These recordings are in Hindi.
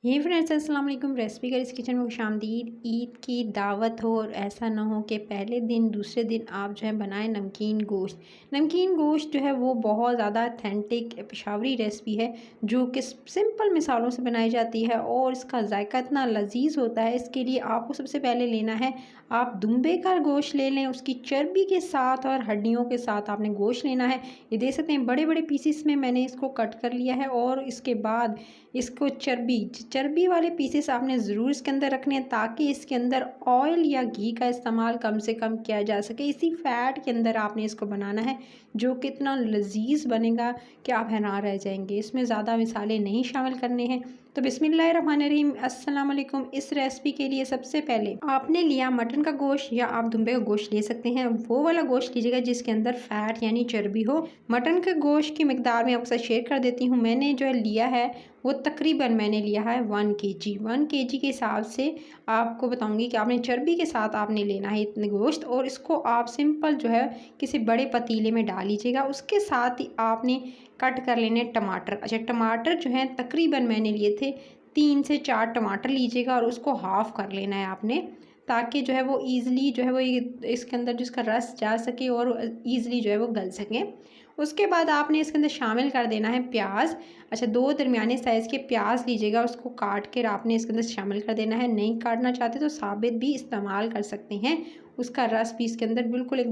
ये फ्रेंड्स अस्सलाम वालेकुम। रेसिपी करिस किचन में खुशामदीद। ईद की दावत हो और ऐसा ना हो कि पहले दिन दूसरे दिन आप जो है बनाएं नमकीन गोश्त। नमकीन गोश्त जो है वो बहुत ज़्यादा अथेंटिक पेशावरी रेसिपी है जो कि सिंपल मिसालों से बनाई जाती है और इसका जायका इतना लजीज होता है। इसके लिए आपको सबसे पहले लेना है, आप दुम्बे का गोश्त ले लें, उसकी चर्बी के साथ और हड्डियों के साथ आपने गोश्त लेना है। ये देख सकते हैं बड़े बड़े पीसीस में मैंने इसको कट कर लिया है और इसके बाद इसको चर्बी वाले पीसेस आपने ज़रूर इसके अंदर रखने हैं ताकि इसके अंदर ऑयल या घी का इस्तेमाल कम से कम किया जा सके। इसी फैट के अंदर आपने इसको बनाना है जो कि इतना लजीज बनेगा कि आप हैरान रह जाएंगे। इसमें ज़्यादा मिसाले नहीं शामिल करने हैं। तो बिस्मिल्लाहिर्रहमानिर्रहीम, अस्सलाम वालेकुम। इस रेसिपी के लिए सबसे पहले आपने लिया मटन का गोश्त या आप दुम्बे का गोश्त ले सकते हैं। वो वाला गोश्त लीजिएगा जिसके अंदर फैट यानी चर्बी हो। मटन के गोश्त की मिकदार में आपके साथ शेयर कर देती हूँ। मैंने जो लिया है वो तकरीबन मैंने लिया है 1 kg। 1 kg के हिसाब से आपको बताऊंगी कि आपने चर्बी के साथ आपने लेना है इतने गोश्त और इसको आप सिंपल जो है किसी बड़े पतीले में डाल लीजिएगा। उसके साथ ही आपने कट कर लेने टमाटर। अच्छा, टमाटर जो है तकरीबन मैंने लिए थे 3 से 4 टमाटर लीजिएगा और उसको हाफ़ कर लेना है आपने ताकि जो है वो ईज़िली जो है वो इसके अंदर जिसका रस जा सके और ईज़िली जो है वो गल सके। उसके बाद आपने इसके अंदर शामिल कर देना है प्याज। अच्छा, 2 दरमियाने साइज़ के प्याज लीजिएगा, उसको काट कर आपने इसके अंदर शामिल कर देना है। नहीं काटना चाहते तो साबित भी इस्तेमाल कर सकते हैं। उसका रस भी इसके अंदर बिल्कुल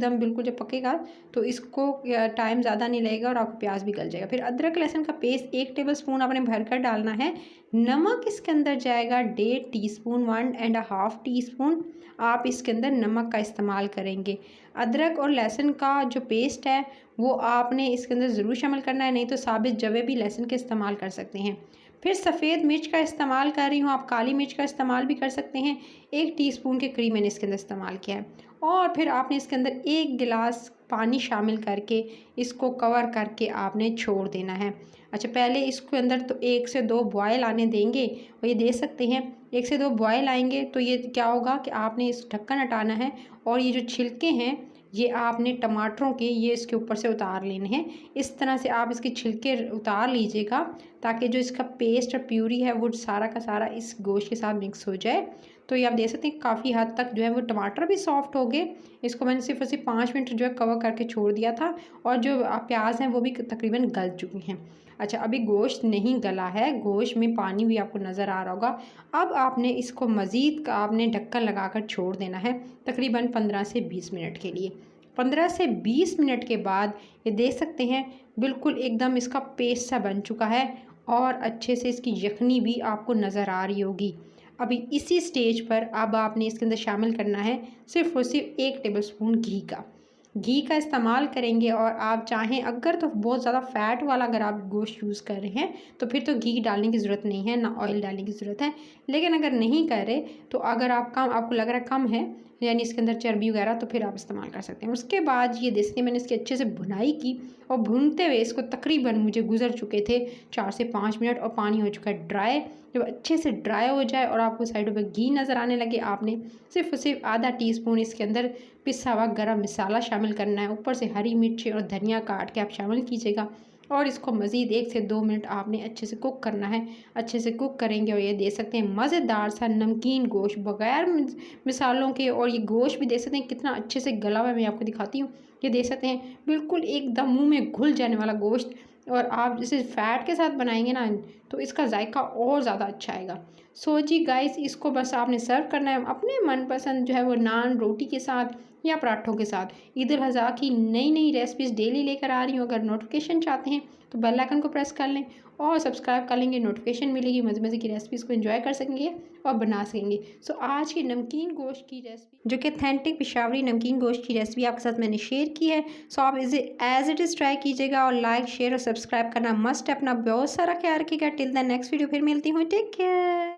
जब पकेगा तो इसको टाइम ज़्यादा नहीं लगेगा और आपका प्याज भी गल जाएगा। फिर अदरक लहसुन का पेस्ट 1 टेबलस्पून आपने भरकर डालना है। नमक इसके अंदर जाएगा 1.5 टीस्पून, 1.5 टीस्पून आप इसके अंदर नमक का इस्तेमाल करेंगे। अदरक और लहसुन का जो पेस्ट है वो आपने इसके अंदर ज़रूर शामिल करना है, नहीं तो साबित जवे भी लहसुन के इस्तेमाल कर सकते हैं। फिर सफ़ेद मिर्च का इस्तेमाल कर रही हूँ, आप काली मिर्च का इस्तेमाल भी कर सकते हैं। 1 टीस्पून के करीब मैंने इसके अंदर इस्तेमाल किया है। और फिर आपने इसके अंदर 1 गिलास पानी शामिल करके इसको कवर करके आपने छोड़ देना है। अच्छा, पहले इसके अंदर तो 1 से 2 बॉयल आने देंगे और ये दे सकते हैं 1 से 2 बॉयल आएंगे तो ये क्या होगा कि आपने इस ढक्कन हटाना है और ये जो छिलके हैं ये आपने टमाटरों के ये इसके ऊपर से उतार लेने हैं। इस तरह से आप इसके छिलके उतार लीजिएगा ताकि जो इसका पेस्ट और प्यूरी है वो सारा का सारा इस गोश्त के साथ मिक्स हो जाए। तो ये आप देख सकते हैं काफ़ी हद तक जो है वो टमाटर भी सॉफ्ट हो गए। इसको मैंने सिर्फ और सिर्फ 5 मिनट जो है कवर करके छोड़ दिया था और जो प्याज हैं वो भी तकरीबन गल चुकी हैं। अच्छा, अभी गोश्त नहीं गला है, गोश्त में पानी भी आपको नज़र आ रहा होगा। अब आपने इसको मज़ीद आपने ढक्कन लगाकर छोड़ देना है तकरीबन 15 से 20 मिनट के लिए। 15 से 20 मिनट के बाद ये देख सकते हैं बिल्कुल एकदम इसका पेस्ट सा बन चुका है और अच्छे से इसकी यखनी भी आपको नज़र आ रही होगी। अभी इसी स्टेज पर अब आपने इसके अंदर शामिल करना है सिर्फ और सिर्फ 1 टेबलस्पून घी का इस्तेमाल करेंगे। और आप चाहें अगर तो बहुत ज़्यादा फ़ैट वाला अगर आप गोश्त यूज़ कर रहे हैं तो फिर तो घी डालने की ज़रूरत नहीं है, ना ऑयल डालने की ज़रूरत है। लेकिन अगर नहीं कर रहे तो अगर आपको लग रहा है कम है यानी इसके अंदर चर्बी वगैरह तो फिर आप इस्तेमाल कर सकते हैं। उसके बाद ये देखिए मैंने इसकी अच्छे से भुनाई की और भूनते हुए इसको तकरीबन मुझे गुजर चुके थे 4 से 5 मिनट और पानी हो चुका है ड्राई। जब अच्छे से ड्राई हो जाए और आपको साइडों पर घी नज़र आने लगे आपने सिर्फ और सिर्फ आधा टीस्पून इसके अंदर पिसा हुआ गरम मसाला शामिल करना है। ऊपर से हरी मिर्ची और धनिया काट के आप शामिल कीजिएगा और इसको मज़ीद 1 से 2 मिनट आपने अच्छे से कुक करना है। अच्छे से कुक करेंगे और ये दे सकते हैं मज़ेदार सा नमकीन गोश्त बग़ैर मिसालों के। और ये गोश्त भी देख सकते हैं कितना अच्छे से गला हुआ है, मैं आपको दिखाती हूँ। ये देख सकते हैं बिल्कुल एकदम मुंह में घुल जाने वाला गोश्त। और आप जैसे फ़ैट के साथ बनाएंगे ना तो इसका जायका और ज़्यादा अच्छा आएगा। सो जी गाइस, इसको बस आपने सर्व करना है अपने मनपसंद जो है वो नान रोटी के साथ या पराठों के साथ। ईद उल अज़हा की नई नई रेसिपीज़ डेली लेकर आ रही हूँ। अगर नोटिफिकेशन चाहते हैं तो बेल आइकन को प्रेस कर लें और सब्सक्राइब कर लेंगे, नोटिफिकेशन मिलेगी। मज़े मज़े की रेसिपीज़ को एंजॉय कर सकेंगे और बना सकेंगे। सो आज की नमकीन गोश्त की रेसिपी जो कि अथेंटिक पेशावरी नमकीन गोश्त की रेसिपी आपके साथ मैंने शेयर की है। सो आप इसे एज इट इज़ ट्राई कीजिएगा और लाइक शेयर और सब्सक्राइब करना मस्ट है। अपना बहुत सारा ख्याल रखिएगा। टिल द नेक्स्ट वीडियो फिर मिलती हूँ। Take care.